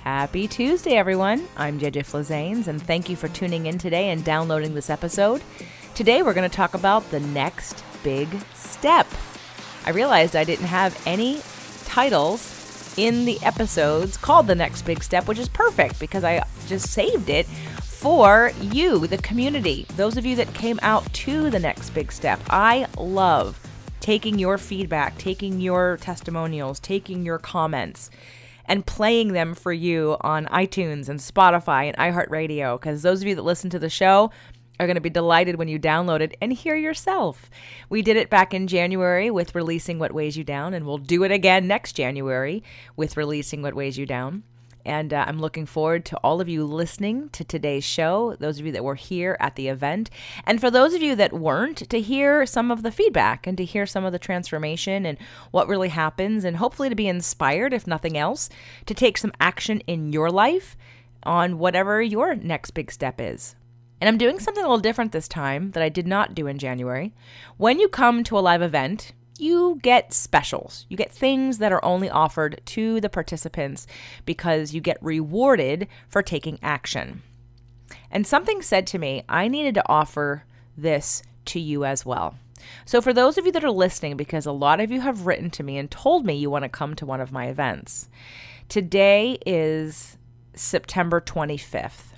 Happy Tuesday, everyone. I'm JJ Flazanes, and thank you for tuning in today and downloading this episode. Today, we're going to talk about the next big step. I realized I didn't have any titles in the episodes called The Next Big Step, which is perfect because I just saved it for you, the community, those of you that came out to the next big step. I love taking your feedback, taking your testimonials, taking your comments, and playing them for you on iTunes and Spotify and iHeartRadio, because those of you that listen to the show are going to be delighted when you download it and hear yourself. We did it back in January with Releasing What Weighs You Down, and we'll do it again next January with Releasing What Weighs You Down. And I'm looking forward to all of you listening to today's show, those of you that were here at the event. And for those of you that weren't, to hear some of the feedback and to hear some of the transformation and what really happens, and hopefully to be inspired, if nothing else, to take some action in your life on whatever your next big step is. And I'm doing something a little different this time that I did not do in January. When you come to a live event, you get specials. You get things that are only offered to the participants because you get rewarded for taking action. And something said to me, I needed to offer this to you as well. So for those of you that are listening, because a lot of you have written to me and told me you want to come to one of my events, today is September 25th.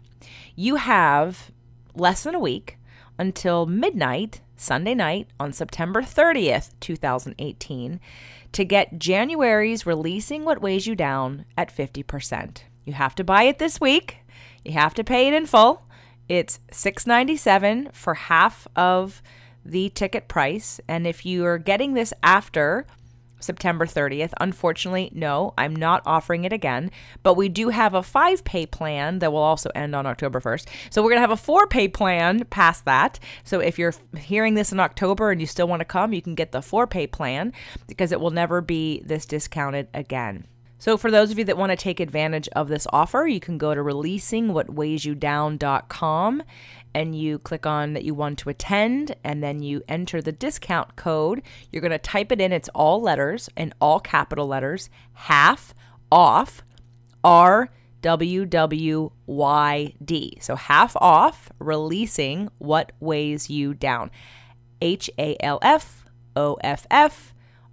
You have less than a week until midnight Sunday night on September 30th, 2018, to get January's Releasing What Weighs You Down at 50%. You have to buy it this week. You have to pay it in full. It's $6.97 for half of the ticket price. And if you are getting this after September 30th, unfortunately, no, I'm not offering it again, but we do have a 5-pay plan that will also end on October 1st. So we're going to have a 4-pay plan past that. So if you're hearing this in October and you still want to come, you can get the 4-pay plan because it will never be this discounted again. So for those of you that want to take advantage of this offer, you can go to releasingwhatweighyoudown.com and you click on that you want to attend, and then you enter the discount code. You're going to type it in. It's all letters and all capital letters, half off RWWYD. So half off Releasing What Weighs You Down. HALFOFF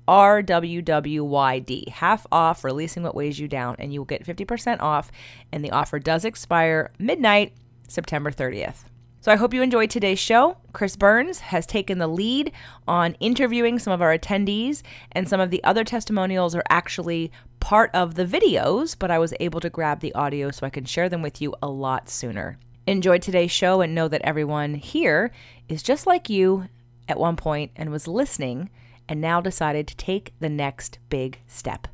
RWWYD, half off Releasing What Weighs You Down, and you'll get 50% off, and the offer does expire midnight, September 30th. So I hope you enjoyed today's show. Chris Burns has taken the lead on interviewing some of our attendees, and some of the other testimonials are actually part of the videos, but I was able to grab the audio so I can share them with you a lot sooner. Enjoy today's show and know that everyone here is just like you at one point and was listening and now decided to take the next big step.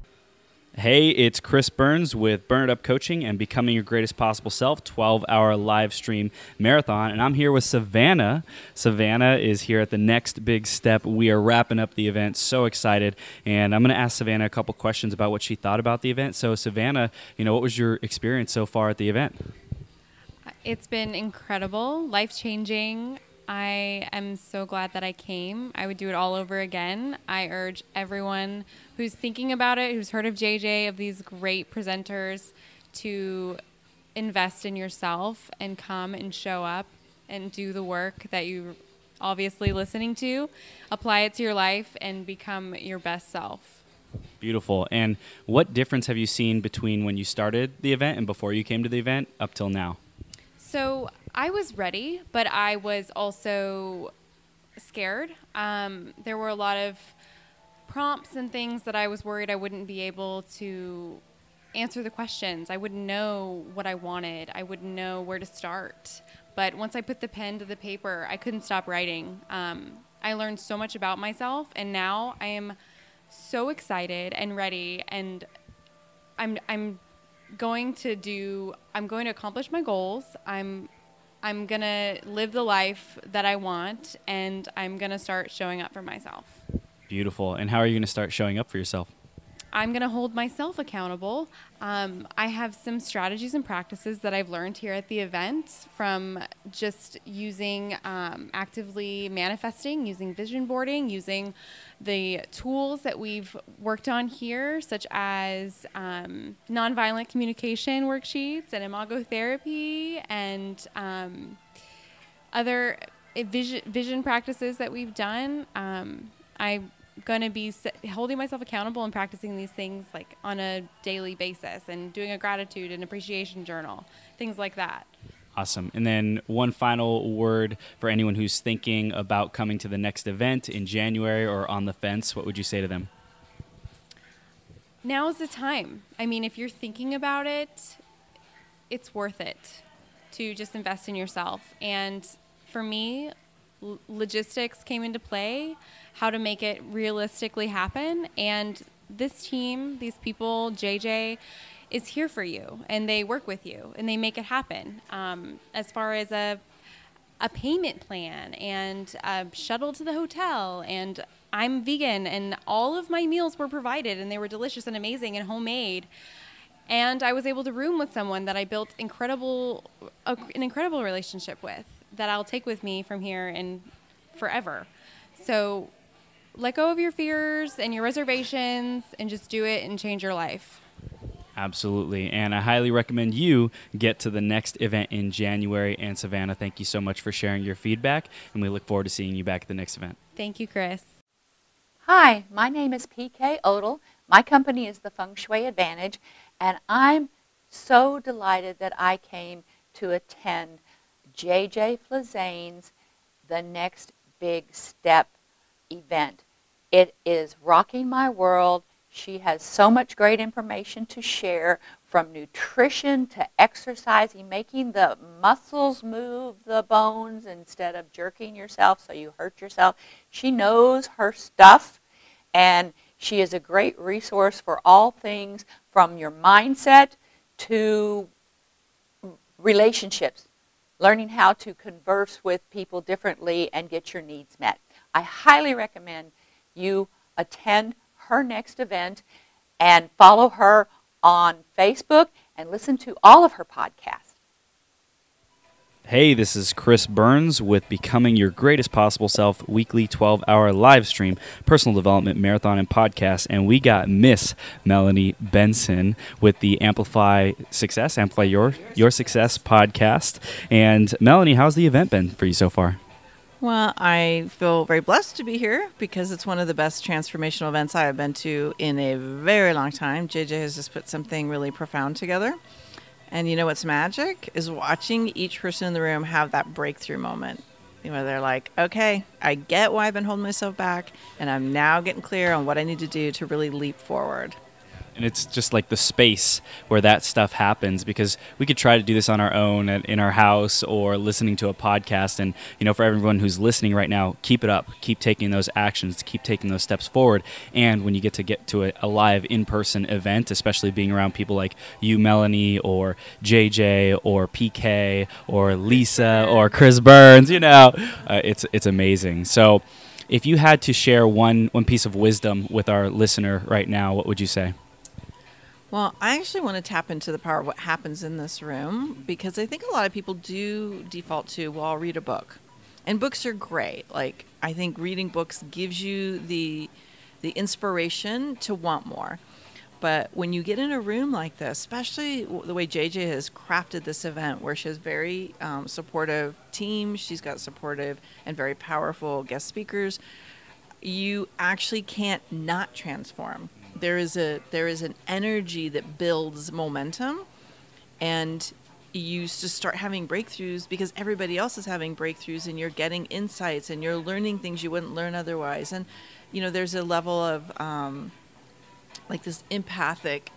Hey, it's Chris Burns with Burn It Up Coaching and Becoming Your Greatest Possible Self, 12-hour live stream marathon. And I'm here with Savannah. Savannah is here at the next big step. We are wrapping up the event. So excited. And I'm going to ask Savannah a couple questions about what she thought about the event. So Savannah, what was your experience so far at the event? It's been incredible, life-changing. I am so glad that I came. I would do it all over again. I urge everyone who's thinking about it, who's heard of JJ, of these great presenters, to invest in yourself and come and show up and do the work that you're obviously listening to. Apply it to your life and become your best self. Beautiful. And what difference have you seen between when you started the event and before you came to the event up till now? So I was ready, but I was also scared. There were a lot of prompts and things that I was worried I wouldn't be able to answer the questions. I wouldn't know what I wanted. I wouldn't know where to start. But once I put the pen to the paper, I couldn't stop writing. I learned so much about myself, and now I am so excited and ready, and I'm going to accomplish my goals. I'm going to live the life that I want, and I'm going to start showing up for myself. Beautiful. And how are you going to start showing up for yourself? I'm going to hold myself accountable. I have some strategies and practices that I've learned here at the event, from just using actively manifesting, using vision boarding, using the tools that we've worked on here, such as nonviolent communication worksheets and imago therapy, and other vision practices that we've done. I'm going to be holding myself accountable and practicing these things like on a daily basis, and doing a gratitude and appreciation journal, things like that. Awesome. And then one final word for anyone who's thinking about coming to the next event in January or on the fence. What would you say to them? Now's the time. I mean, if you're thinking about it, it's worth it to just invest in yourself. And for me, logistics came into play, how to make it realistically happen. And this team, these people, JJ, is here for you, and they work with you, and they make it happen. As far as a payment plan and a shuttle to the hotel, and I'm vegan, and all of my meals were provided, and they were delicious and amazing and homemade. And I was able to room with someone that I built an incredible relationship with, that I'll take with me from here and forever. So let go of your fears and your reservations and just do it and change your life. Absolutely. And I highly recommend you get to the next event in January. And Savannah, thank you so much for sharing your feedback, and we look forward to seeing you back at the next event. Thank you, Chris. Hi, my name is PK Odell. My company is the Feng Shui Advantage, and I'm so delighted that I came to attend JJ Flazane's The Next Big Step event. It is rocking my world. She has so much great information to share, from nutrition to exercising, making the muscles move the bones instead of jerking yourself so you hurt yourself. She knows her stuff, and she is a great resource for all things from your mindset to relationships, learning how to converse with people differently and get your needs met. I highly recommend you attend her next event and follow her on Facebook and listen to all of her podcasts. Hey, this is Chris Burns with Becoming Your Greatest Possible Self weekly 12-hour live stream, personal development marathon and podcast. And we got Miss Melanie Benson with the Amplify Your Success podcast. And Melanie, how's the event been for you so far? Well, I feel very blessed to be here because it's one of the best transformational events I have been to in a very long time. JJ has just put something really profound together. And you know what's magic is watching each person in the room have that breakthrough moment. You know, they're like, okay, I get why I've been holding myself back, and I'm now getting clear on what I need to do to really leap forward. And it's just like the space where that stuff happens, because we could try to do this on our own in our house or listening to a podcast. And, you know, for everyone who's listening right now, keep it up. Keep taking those actions. Keep taking those steps forward. And when you get to a live in-person event, especially being around people like you, Melanie, or JJ, or PK, or Lisa, or Chris Burns, you know, it's amazing. So if you had to share one piece of wisdom with our listener right now, what would you say? Well, I actually want to tap into the power of what happens in this room, because I think a lot of people do default to, well, I'll read a book. And books are great. Like, I think reading books gives you the inspiration to want more. But when you get in a room like this, especially the way JJ has crafted this event, where she has very supportive team, she's got supportive and very powerful guest speakers, you actually can't not transform. There is an energy that builds momentum, and you just start having breakthroughs because everybody else is having breakthroughs, and you're getting insights and you're learning things you wouldn't learn otherwise. And, you know, there's a level of like this empathic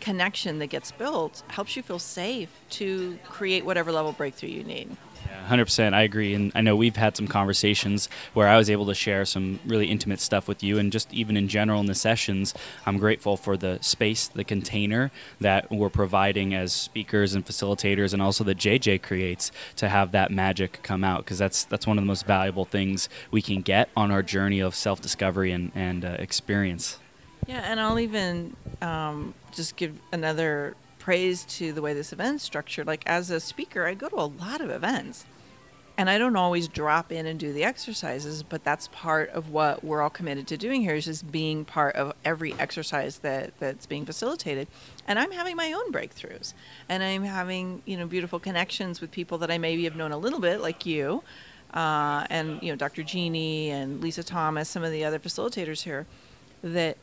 connection that gets built, helps you feel safe to create whatever level breakthrough you need. Yeah, 100%. I agree. And I know we've had some conversations where I was able to share some really intimate stuff with you, and just even in general in the sessions, I'm grateful for the space, the container that we're providing as speakers and facilitators, and also that JJ creates to have that magic come out, because that's one of the most valuable things we can get on our journey of self-discovery and experience. Yeah, and I'll even just give another praise to the way this event's structured. Like, as a speaker, I go to a lot of events. And I don't always drop in and do the exercises, but that's part of what we're all committed to doing here, is just being part of every exercise that's being facilitated. And I'm having my own breakthroughs. And I'm having, beautiful connections with people that I maybe have known a little bit, like you, and, Dr. Jeannie and Lisa Thomas, some of the other facilitators here, that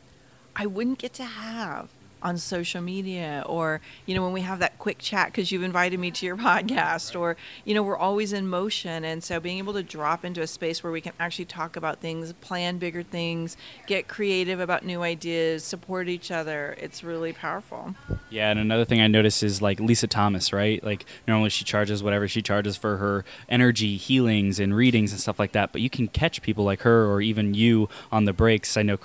I wouldn't get to have on social media, or when we have that quick chat because you've invited me to your podcast, or we're always in motion. And so being able to drop into a space where we can actually talk about things, plan bigger things, get creative about new ideas, support each other, it's really powerful. Yeah, and another thing I notice is like Lisa Thomas, right? Like normally she charges whatever she charges for her energy healings and readings and stuff like that, but you can catch people like her or even you on the breaks. I know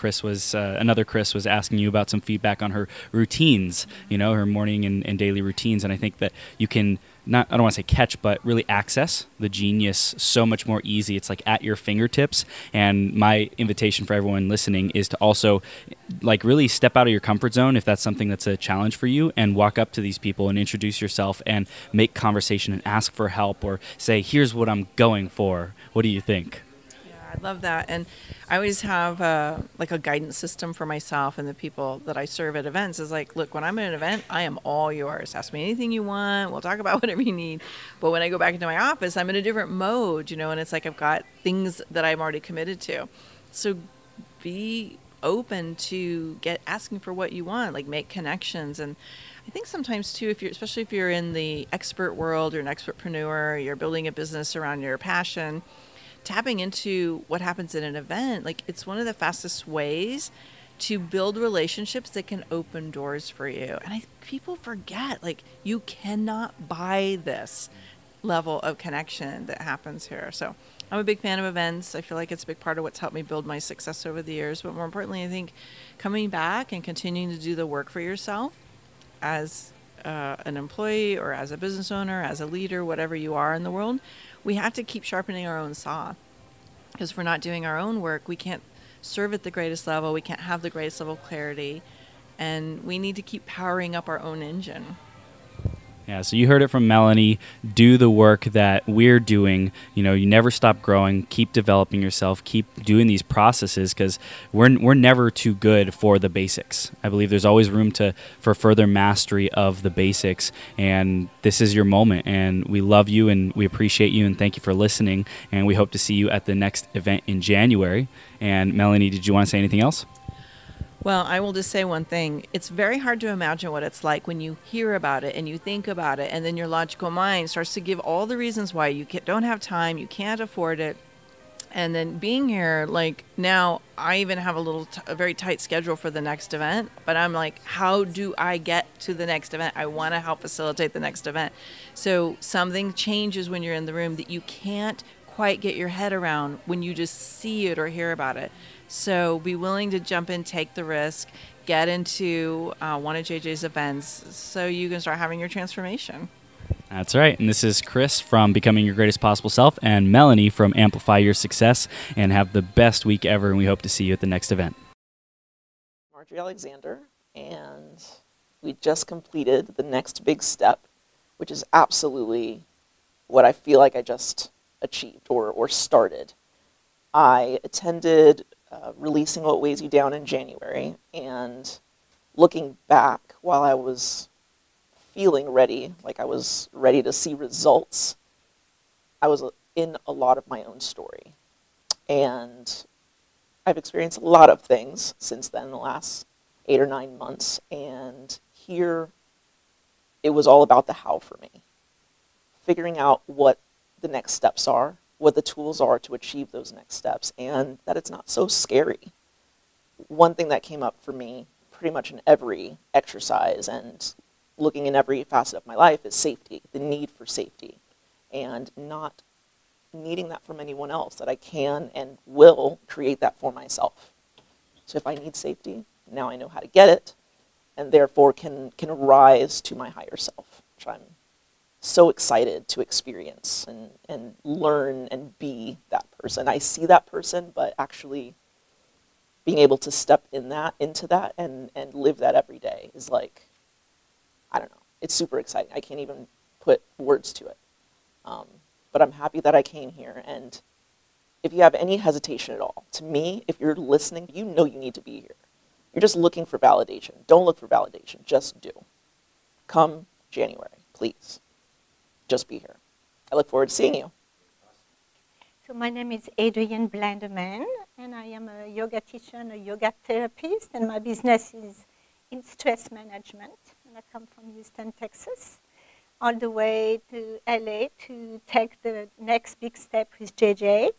another Chris was asking you about some feedback on her routines, her morning and daily routines. And I think that you can I don't want to say catch, but really access the genius so much more easy. It's like at your fingertips. And my invitation for everyone listening is to also like really step out of your comfort zone if that's something that's a challenge for you, and walk up to these people and introduce yourself and make conversation and ask for help, or say, here's what I'm going for. What do you think? I love that. And I always have a guidance system for myself and the people that I serve at events. Is like, look, when I'm at an event, I am all yours. Ask me anything you want. We'll talk about whatever you need. But when I go back into my office, I'm in a different mode, and it's like I've got things that I'm already committed to. So be open to asking for what you want, like make connections. And I think sometimes too, especially if you're in the expert world, you're an expertpreneur, you're building a business around your passion, tapping into what happens at an event, like it's one of the fastest ways to build relationships that can open doors for you. And people forget, like, you cannot buy this level of connection that happens here. So I'm a big fan of events. I feel like it's a big part of what's helped me build my success over the years. But more importantly, I think coming back and continuing to do the work for yourself as an employee or as a business owner, as a leader, whatever you are in the world, we have to keep sharpening our own saw. Because if we're not doing our own work, we can't serve at the greatest level. We can't have the greatest level of clarity. And we need to keep powering up our own engine. Yeah, so you heard it from Melanie. Do the work that we're doing. You never stop growing. Keep developing yourself. Keep doing these processes, because we're never too good for the basics. I believe there's always room for further mastery of the basics, and this is your moment. And we love you, and we appreciate you, and thank you for listening. And we hope to see you at the next event in January. And Melanie, did you want to say anything else? Well, I will just say one thing. It's very hard to imagine what it's like when you hear about it and you think about it, and then your logical mind starts to give all the reasons why you don't have time, you can't afford it. And then being here, like now I even have a very tight schedule for the next event, but I'm like, how do I get to the next event? I want to help facilitate the next event. So something changes when you're in the room that you can't quite get your head around when you just see it or hear about it. So be willing to jump in, take the risk, get into one of JJ's events so you can start having your transformation. That's right. And this is Chris from Becoming Your Greatest Possible Self, and Melanie from Amplify Your Success. And have the best week ever, and we hope to see you at the next event. Marjorie Alexander, and we just completed the next big step, which is absolutely what I feel like I just achieved or started. I attended Releasing What Weighs You Down in January, and looking back, while I was feeling ready, like I was ready to see results, I was in a lot of my own story. And I've experienced a lot of things since then, the last 8 or 9 months, and here it was all about the how for me. Figuring out what the next steps are, what the tools are to achieve those next steps, and that it's not so scary. One thing that came up for me pretty much in every exercise and looking in every facet of my life is safety, the need for safety, and not needing that from anyone else, that I can and will create that for myself. So if I need safety, now I know how to get it, and therefore can rise to my higher self, which I'm so excited to experience and learn and be that person. I see that person, but actually being able to step into that and live that every day is like, I don't know, it's super exciting. I can't even put words to it. But I'm happy that I came here. And if you have any hesitation at all, to me, if you're listening, you know you need to be here. You're just looking for validation. Don't look for validation. Just do. Come January, please. Just be here. I look forward to seeing you. So my name is Adrienne Blanderman, and I am a yoga teacher and a yoga therapist, and my business is in stress management. And I come from Houston, Texas, all the way to LA to take the next big step with JJ.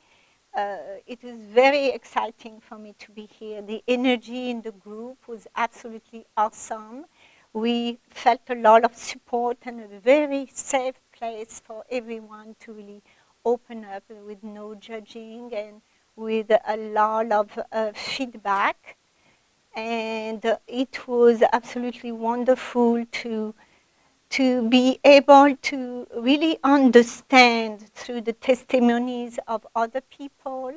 It was very exciting for me to be here. The energy in the group was absolutely awesome. We felt a lot of support and a very safe place for everyone to really open up with no judging and with a lot of feedback. And it was absolutely wonderful to be able to really understand through the testimonies of other people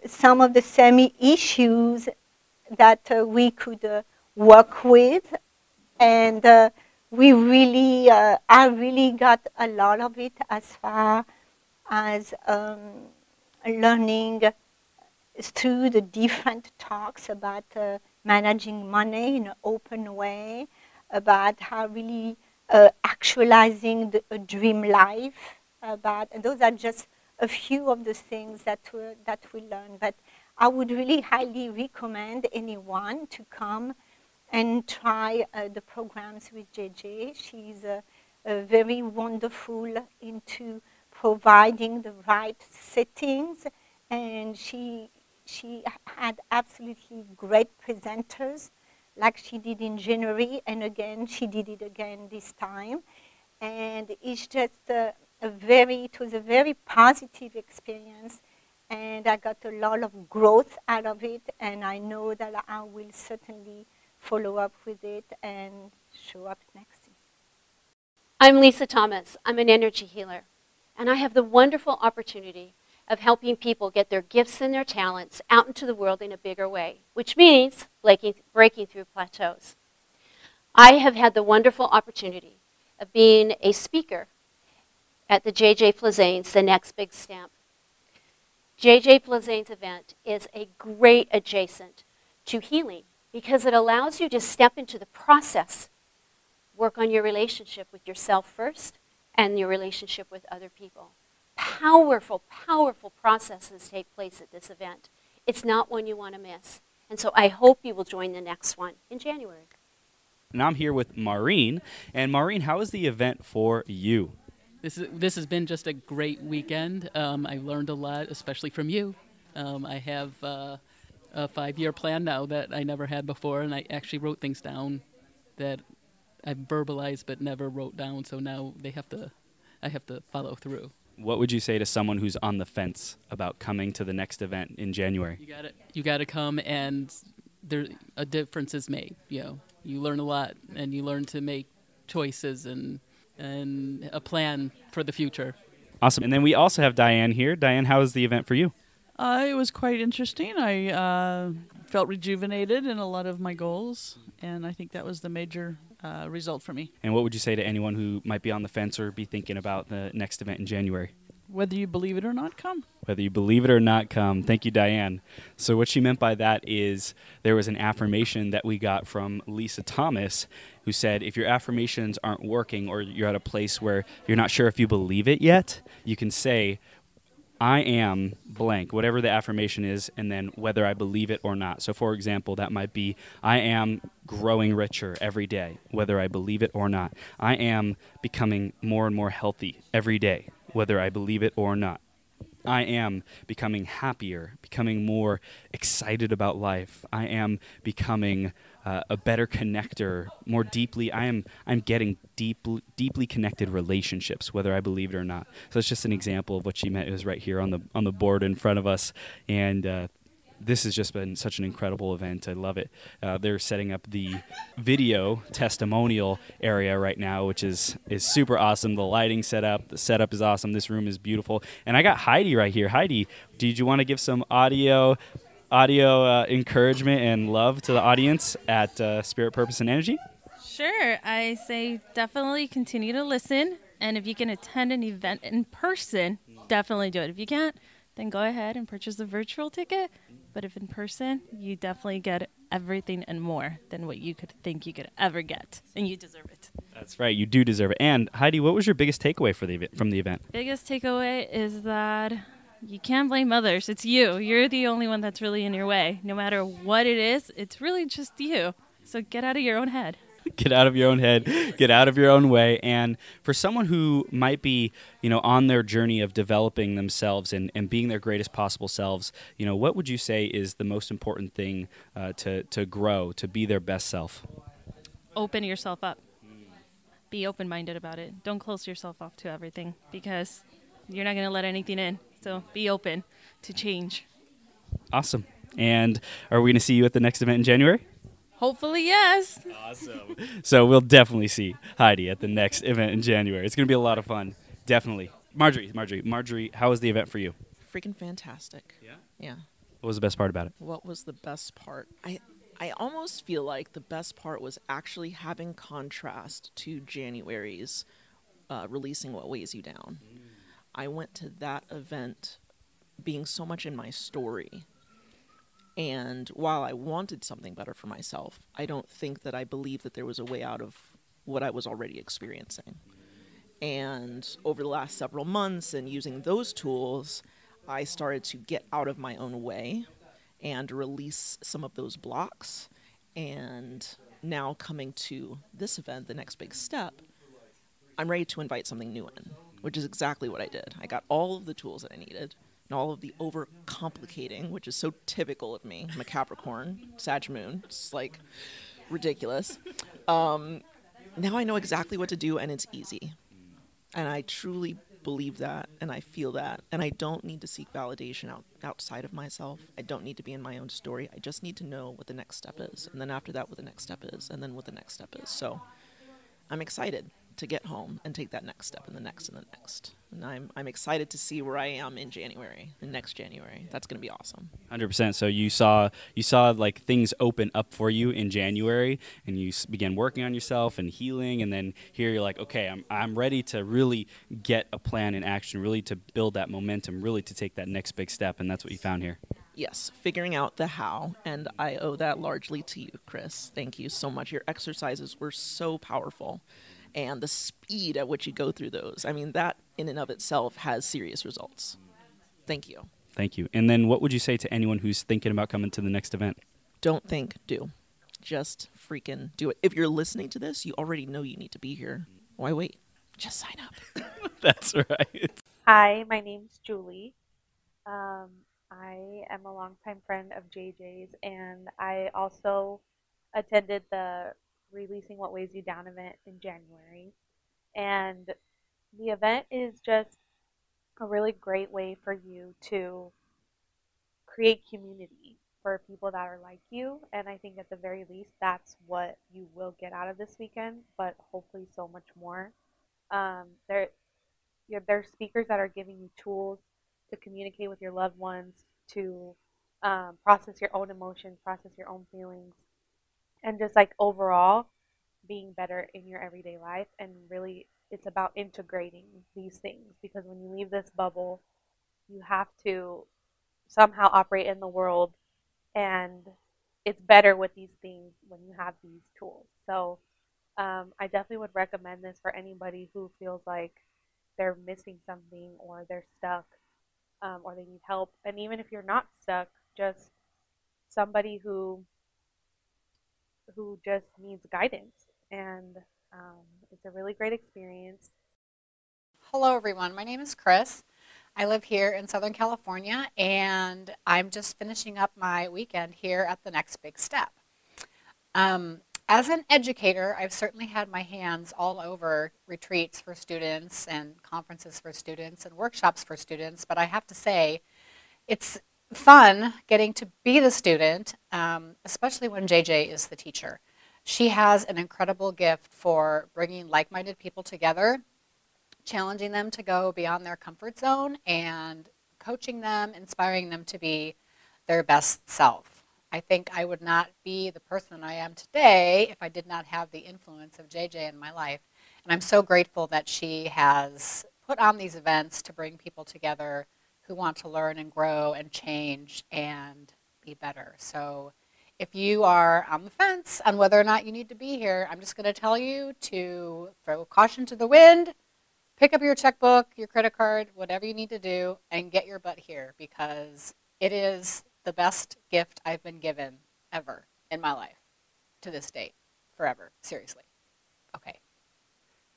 some of the same issues that we could work with. And we really, I really got a lot of it as far as learning through the different talks about managing money in an open way, about how really actualizing a dream life, and those are just a few of the things that we learned. But I would really highly recommend anyone to come and try the programs with JJ. She's very wonderful into providing the right settings, and she had absolutely great presenters, like she did in January, and again, she did it again this time. And it's just it was a very positive experience, and I got a lot of growth out of it, and I know that I will certainly follow up with it and show up next year. I'm Lisa Thomas. I'm an energy healer, and I have the wonderful opportunity of helping people get their gifts and their talents out into the world in a bigger way, which means breaking through plateaus. I have had the wonderful opportunity of being a speaker at the JJ Flizane's The Next Big Step. JJ Flizane's event is a great adjacent to healing because it allows you to step into the process, work on your relationship with yourself first and your relationship with other people. Powerful, powerful processes take place at this event. It's not one you want to miss. And so I hope you will join the next one in January. And I'm here with Maureen. And Maureen, how was the event for you? This has been just a great weekend. I learned a lot, especially from you. I have a 5-year plan now that I never had before, and I actually wrote things down that I verbalized but never wrote down. So now I have to follow through. What would you say to someone who's on the fence about coming to the next event in January? You got to come, and a difference is made. You learn a lot, and you learn to make choices and a plan for the future. Awesome. And then we also have Diane here. Diane, how was the event for you? It was quite interesting. I felt rejuvenated in a lot of my goals, and I think that was the major result for me. And what would you say to anyone who might be on the fence or be thinking about the next event in January? Whether you believe it or not, come. Whether you believe it or not, come. Thank you, Diane. So what she meant by that is there was an affirmation that we got from Lisa Thomas, who said if your affirmations aren't working or you're at a place where you're not sure if you believe it yet, you can say, I am blank, whatever the affirmation is, and then whether I believe it or not. So, for example, that might be, I am growing richer every day, whether I believe it or not. I am becoming more and more healthy every day, whether I believe it or not. I am becoming happier, becoming more excited about life. I am becoming a better connector, more deeply. I'm getting deeply connected relationships, whether I believe it or not. So it's just an example of what she meant. It was right here on the board in front of us, and this has just been such an incredible event. I love it. They're setting up the video testimonial area right now, which is super awesome. The lighting the setup is awesome. This room is beautiful. And I got Heidi right here. Heidi, did you want to give some audio audio encouragement and love to the audience at Spirit, Purpose, and Energy? Sure. I say definitely continue to listen. And if you can attend an event in person, definitely do it. If you can't, then go ahead and purchase a virtual ticket. But if in person, you definitely get everything and more than what you could think you could ever get. And you deserve it. That's right. You do deserve it. And Heidi, what was your biggest takeaway from the event? Biggest takeaway is that you can't blame others. It's you. You're the only one that's really in your way. No matter what it is, it's really just you. So get out of your own head. Get out of your own head, get out of your own way. And for someone who might be, on their journey of developing themselves and being their greatest possible selves, what would you say is the most important thing to grow, to be their best self? Open yourself up. Be open-minded about it. Don't close yourself off to everything because you're not going to let anything in. So be open to change. Awesome. And are we going to see you at the next event in January? Hopefully, yes. Awesome. So we'll definitely see Heidi at the next event in January. It's going to be a lot of fun. Definitely. Marjorie, how was the event for you? Freaking fantastic. Yeah? Yeah. What was the best part about it? What was the best part? I almost feel like the best part was actually having contrast to January's releasing What Weighs You Down. I went to that event being so much in my story. And while I wanted something better for myself, I don't think that I believed that there was a way out of what I was already experiencing. And over the last several months and using those tools, I started to get out of my own way and release some of those blocks. And now coming to this event, the next big step, I'm ready to invite something new in, which is exactly what I did. I got all of the tools that I needed. And all of the over-complicating, which is so typical of me. I'm a Capricorn, Sag Moon. It's like ridiculous. Now I know exactly what to do, and it's easy. And I truly believe that, and I feel that. And I don't need to seek validation outside of myself. I don't need to be in my own story. I just need to know what the next step is. And then after that, what the next step is. And then what the next step is. So I'm excited to get home and take that next step and the next and the next. And I'm excited to see where I am in January, in next January. That's going to be awesome. 100%. So you saw like things open up for you in January, and you began working on yourself and healing, and then here you're like, okay, I'm ready to really get a plan in action, really to build that momentum, really to take that next big step, and that's what you found here. Yes, figuring out the how, and I owe that largely to you, Chris. Thank you so much. Your exercises were so powerful. And the speed at which you go through those, I mean, that in and of itself has serious results. Thank you. Thank you. And then what would you say to anyone who's thinking about coming to the next event? Don't think, do. Just freaking do it. If you're listening to this, you already know you need to be here. Why wait? Just sign up. That's right. Hi, my name's Julie. I am a longtime friend of JJ's, and I also attended the Releasing What Weighs You Down event in January. And the event is just a really great way for you to create community for people that are like you. And I think at the very least, that's what you will get out of this weekend, but hopefully so much more. There are speakers that are giving you tools to communicate with your loved ones, to process your own emotions, process your own feelings, and just like overall being better in your everyday life. And really it's about integrating these things, because when you leave this bubble, you have to somehow operate in the world, and it's better with these things when you have these tools. So I definitely would recommend this for anybody who feels like they're missing something, or they're stuck, or they need help. And even if you're not stuck, just somebody who just needs guidance. And it's a really great experience. Hello everyone, my name is Chris. I live here in Southern California, and I'm just finishing up my weekend here at the Next Big Step. As an educator, I've certainly had my hands all over retreats for students and conferences for students and workshops for students, but I have to say it's fun getting to be the student, especially when JJ is the teacher. She has an incredible gift for bringing like-minded people together, challenging them to go beyond their comfort zone, and coaching them, inspiring them to be their best self. I think I would not be the person I am today if I did not have the influence of JJ in my life. And I'm so grateful that she has put on these events to bring people together who want to learn and grow and change and be better. So if you are on the fence on whether or not you need to be here, I'm just going to tell you to throw caution to the wind, pick up your checkbook, your credit card, whatever you need to do, and get your butt here, because it is the best gift I've been given ever in my life to this date, forever, seriously. Okay.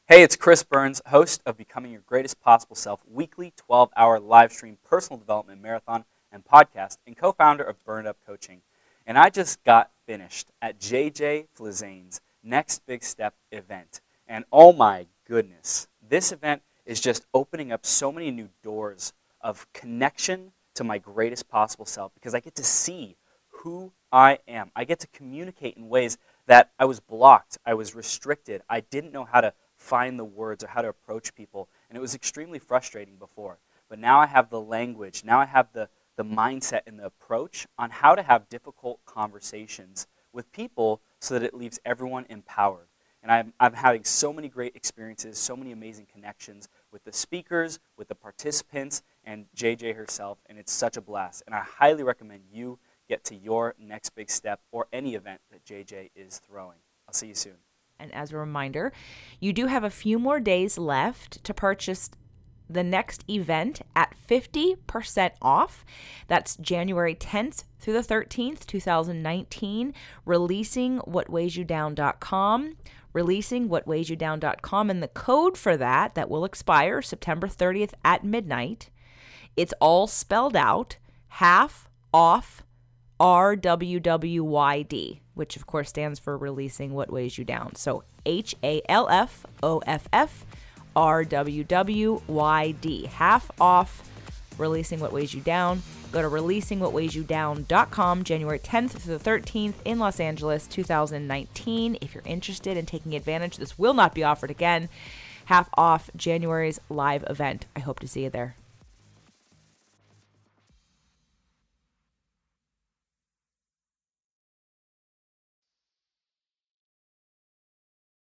Hey, it's Chris Burns, host of Becoming Your Greatest Possible Self, weekly 12-hour live stream personal development marathon and podcast, and co-founder of Burned Up Coaching. And I just got finished at JJ Flizane's Next Big Step event. And oh my goodness, this event is just opening up so many new doors of connection to my greatest possible self, because I get to see who I am. I get to communicate in ways that I was blocked, I was restricted, I didn't know how to find the words or how to approach people, and it was extremely frustrating before. But now I have the language, now I have the mindset and the approach on how to have difficult conversations with people so that it leaves everyone empowered. And I'm having so many great experiences, so many amazing connections with the speakers, with the participants, and JJ herself, and it's such a blast. And I highly recommend you get to your next big step or any event that JJ is throwing. I'll see you soon. And as a reminder, you do have a few more days left to purchase the next event at 50% off. That's January 10th through the 13th, 2019, releasingwhatweighsyoudown.com, releasingwhatweighsyoudown.com, and the code for that will expire September 30th at midnight. It's all spelled out, half off RWWYD, which of course stands for Releasing What Weighs You Down. So HALFOFF RWWYD, half off Releasing What Weighs You Down. Go to releasingwhatweighsyoudown.com, January 10th through the 13th in Los Angeles, 2019. If you're interested in taking advantage, this will not be offered again. Half off January's live event. I hope to see you there.